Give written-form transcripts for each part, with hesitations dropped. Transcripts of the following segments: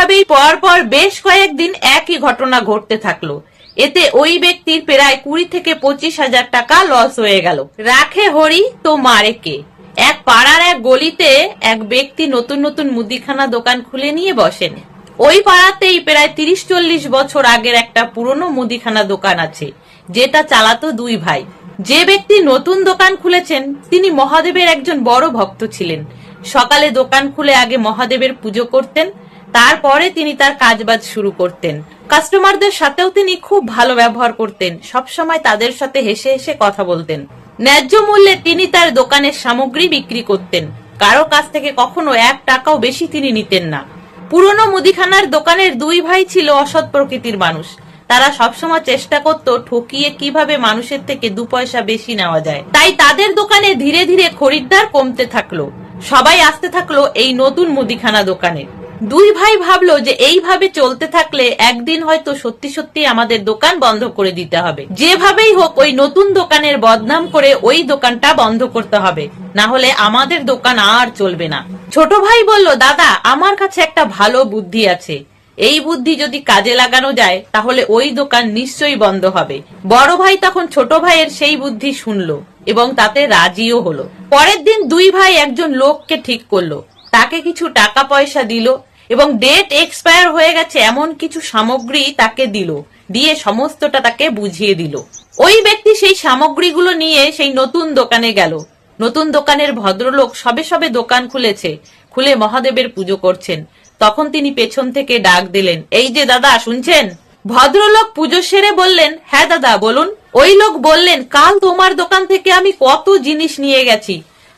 এইভাবেই পর পর বেশ কয়েকদিন একই ঘটনা ঘটতে থাকলো। এতে ওই ব্যক্তির প্রায় 20 থেকে 25,000 টাকা লস হয়ে গেল। রাখে হরি তো মারে কে। এক পাড়ার এক গলিতে এক ব্যক্তি নতুন নতুন মুদিখানা দোকান খুলে নিয়ে বসেন। ওই পাড়াতেই প্রায় 30-40 বছর আগের একটা পুরনো মুদিখানা দোকান আছে, যেটা চালাতো দুই ভাই। যে ব্যক্তি নতুন দোকান খুলেছেন তিনি মহাদেবের একজন বড় ভক্ত ছিলেন। সকালে দোকান খুলে আগে মহাদেবের পুজো করতেন, তারপরে তিনি তার কাজবাজ শুরু করতেন। কাস্টমারদের সাথেও তিনি খুব ভালো ব্যবহার করতেন, সবসময় তাদের সাথে হেসে হেসে কথা বলতেন। ন্যায্য মূল্যে তিনি তার দোকানের সামগ্রী বিক্রি করতেন, কারো কাছ থেকে কখনো 1 টাকাও বেশি তিনি নিতেন না। পুরনো মুদিখানার দোকানের দুই ভাই ছিল অসৎ প্রকৃতির মানুষ। তারা সবসময় চেষ্টা করত ঠকিয়ে কিভাবে মানুষের থেকে 2 পয়সা বেশি নেওয়া যায়। তাই তাদের দোকানে ধীরে ধীরে খরিদ্দার কমতে থাকলো। সবাই আসতে থাকলো এই নতুন মুদিখানা দোকানে। দুই ভাই ভাবলো যে এইভাবে চলতে থাকলে একদিন হয়তো সত্যি সত্যি আমাদের দোকান বন্ধ করে দিতে হবে। যেভাবেই হোক ওই নতুন দোকানের বদনাম করে ওই দোকানটা বন্ধ করতে হবে, না হলে আমাদের দোকান আর চলবে না। ছোট ভাই বলল, দাদা আমার কাছে একটা ভালো বুদ্ধি আছে। এই বুদ্ধি যদি কাজে লাগানো যায় তাহলে ওই দোকান নিশ্চয়ই বন্ধ হবে। বড় ভাই তখন ছোট ভাইয়ের সেই বুদ্ধি শুনলো এবং তাতে রাজিও হলো। পরের দিন দুই ভাই একজন লোককে ঠিক করলো, তাকে কিছু টাকা পয়সা দিল এবং ডেট এক্সপায়ার হয়ে গেছে এমন কিছু সামগ্রী তাকে দিল, দিয়ে সমস্তটা তাকে বুঝিয়ে দিল। ওই ব্যক্তি সেই সামগ্রীগুলো নিয়ে সেই নতুন দোকানে গেল। নতুন দোকানের ভদ্রলোক সবে সবে দোকান খুলেছে, খুলে মহাদেবের পুজো করছেন। তখন তিনি পেছন থেকে ডাক দিলেন, এই যে দাদা শুনছেন? ভদ্রলোক পুজো সেরে বললেন, হ্যাঁ দাদা বলুন। ওই লোক বললেন, কাল তোমার দোকান থেকে আমি কত জিনিস নিয়ে গেছি,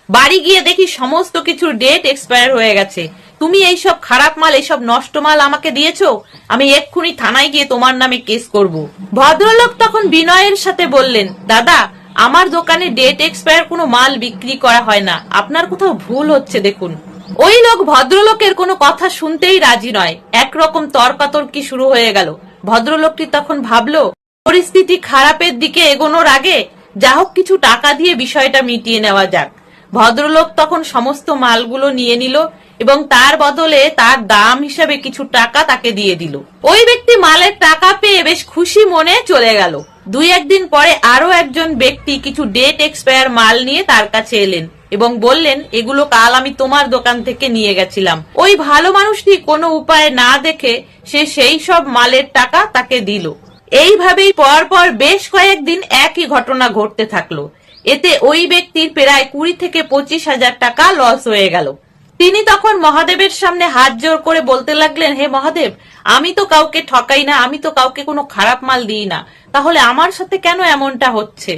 বাড়ি গিয়ে দেখি সমস্ত কিছুর ডেট এক্সপায়ার হয়ে গেছে। তুমি এইসব খারাপ মাল, এইসব নষ্ট মাল আমাকে দিয়েছো, আমি এক্ষুনি থানায় গিয়ে তোমার নামে কেস করব। ভদ্রলোক তখন বিনয়ের সাথে বললেন, দাদা আমার দোকানে ডেট এক্সপায়ার কোনো মাল বিক্রি করা হয় না, আপনার কোথাও ভুল হচ্ছে দেখুন। ওই লোক ভদ্রলোকের কোনো কথা শুনতেই রাজি নয়। একরকম তর্কাতর্কি শুরু হয়ে গেল। ভদ্রলোকটি তখন ভাবলো, পরিস্থিতি খারাপের দিকে এগোনোর আগে যা হোক কিছু টাকা দিয়ে বিষয়টা মিটিয়ে নেওয়া যাক। ভদ্রলোক তখন সমস্ত মালগুলো নিয়ে নিল এবং তার বদলে তার দাম হিসাবে কিছু টাকা তাকে দিয়ে দিল। ওই ব্যক্তি মালের টাকা পেয়ে বেশ খুশি মনে চলে গেল। 2-1 দিন পরে আরো একজন ব্যক্তি কিছু ডেট এক্সপায়ার মাল নিয়ে তার কাছে এলেন এবং বললেন, এগুলো কাল আমি তোমার দোকান থেকে নিয়ে গেছিলাম। ওই ভালো মানুষটি কোনো উপায় না দেখে সে সেই সব মালের টাকা তাকে দিল। এইভাবেই পর পর বেশ কয়েকদিন একই ঘটনা ঘটতে থাকলো। এতে ওই ব্যক্তির প্রায় 20 থেকে 25,000 টাকা লস হয়ে গেল। তিনি তখন মহাদেবের সামনে হাত জোর করে বলতে লাগলেন, হে মহাদেব, আমি তো কাউকে ঠকাই না, আমি তো কাউকে কোনো খারাপ মাল দিই না, তাহলে আমার সাথে কেন এমনটা হচ্ছে?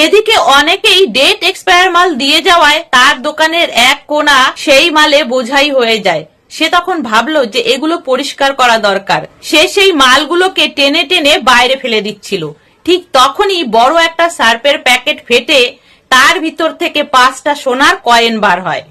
এদিকে অনেকেই ডেট এক্সপায়ার মাল দিয়ে যাওয়ায় তার দোকানের এক কোণা সেই মালে বোঝাই হয়ে যায়। সে তখন ভাবলো যে এগুলো পরিষ্কার করা দরকার। সে সেই মালগুলোকে টেনে টেনে বাইরে ফেলে দিচ্ছিল। ঠিক তখনই বড় একটা সার্পের প্যাকেট ফেটে তার ভিতর থেকে 5টা সোনার কয়েন বার হয়।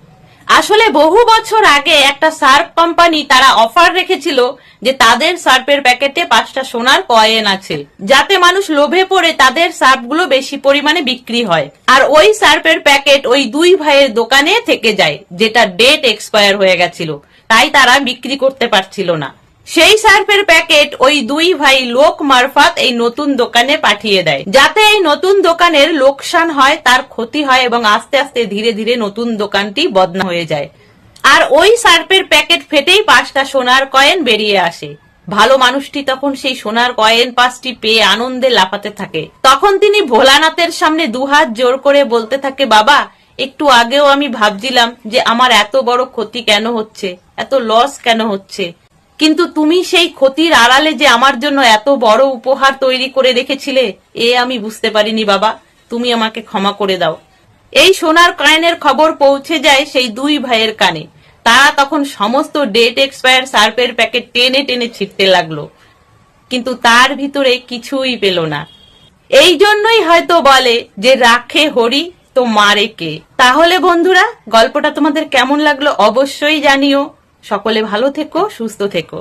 আসলে বহু বছর আগে একটা সার্প কোম্পানি তারা অফার রেখেছিল যে তাদের সার্পের প্যাকেটে 5টা সোনার কয়েন আছে, যাতে মানুষ লোভে পড়ে তাদের সার্পগুলো বেশি পরিমাণে বিক্রি হয়। আর ওই সার্পের প্যাকেট ওই দুই ভাইয়ের দোকানে থেকে যায়, যেটা ডেট এক্সপায়ার হয়ে গেছিল, তাই তারা বিক্রি করতে পারছিল না। সেই সার্পের প্যাকেট ওই দুই ভাই লোক মারফত এই নতুন দোকানে পাঠিয়ে দেয়, যাতে এই নতুন দোকানের লোকসান হয়, তার ক্ষতি হয় এবং আস্তে আস্তে ধীরে ধীরে নতুন দোকানটি বদনাম হয়ে যায়। আর ওই সার্পের প্যাকেট ফেটেই 5টা সোনার কয়েন বেরিয়ে আসে। ভালো মানুষটি তখন সেই সোনার কয়েন 5টি পেয়ে আনন্দে লাফাতে থাকে। তখন তিনি ভোলানাথের সামনে 2 হাত জোর করে বলতে থাকে, বাবা, একটু আগেও আমি ভাবছিলাম যে আমার এত বড় ক্ষতি কেন হচ্ছে, এত লস কেন হচ্ছে, কিন্তু তুমি সেই ক্ষতির আড়ালে যে আমার জন্য এত বড় উপহার তৈরি করে রেখেছিলে, এ আমি বুঝতে পারিনি বাবা, তুমি আমাকে ক্ষমা করে দাও। এই সোনার কয়েনের খবর পৌঁছে যায় সেই দুই ভাইয়ের কানে। তারা তখন সমস্ত ডেট এক্সপায়ার সার্পের প্যাকেট টেনে টেনে ছিটতে লাগলো, কিন্তু তার ভিতরে কিছুই পেল না। এই জন্যই হয়তো বলে যে রাখে হরি তো মারে কে। তাহলে বন্ধুরা, গল্পটা তোমাদের কেমন লাগলো অবশ্যই জানিও। সকলে ভালো থেকো, সুস্থ থেকো।